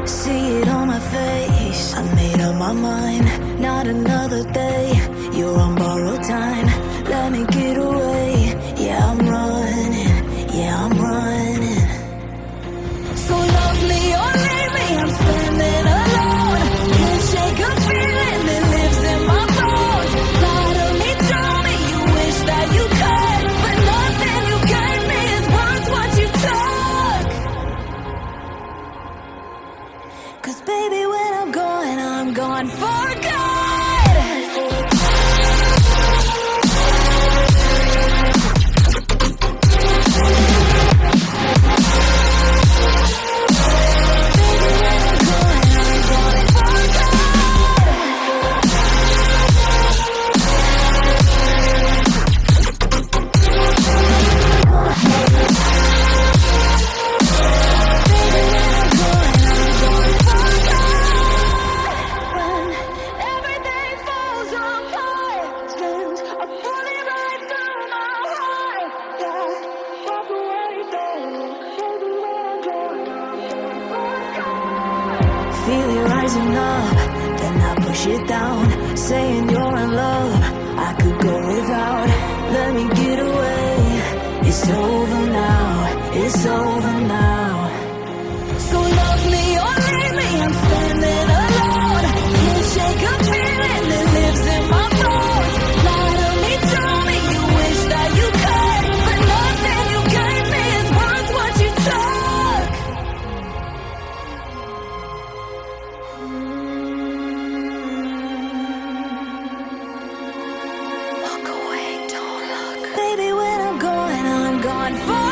See it on my face, I made up my mind. Not another day, you're on borrowed time. Let me get away, yeah I'm running, yeah I'm running. So love me or leave me, I'm standing alone. Can't shake a feeling that lives in my bones. Lie to me, tell me you wish that you could, but nothing you gave me is worth what you took. 'Cause baby, when I'm gone for good. Feel it rising up, then I push it down, saying you're in love, I could go without. Let me get away, it's over now, it's over now. So love me or leave me, I'm standing alone. Can't shake a feeling that lives in my bones. Lie to me, tell me you wish that you could, but nothing you gave me is worth what you took. Walk away, don't look. Baby, when I'm gone for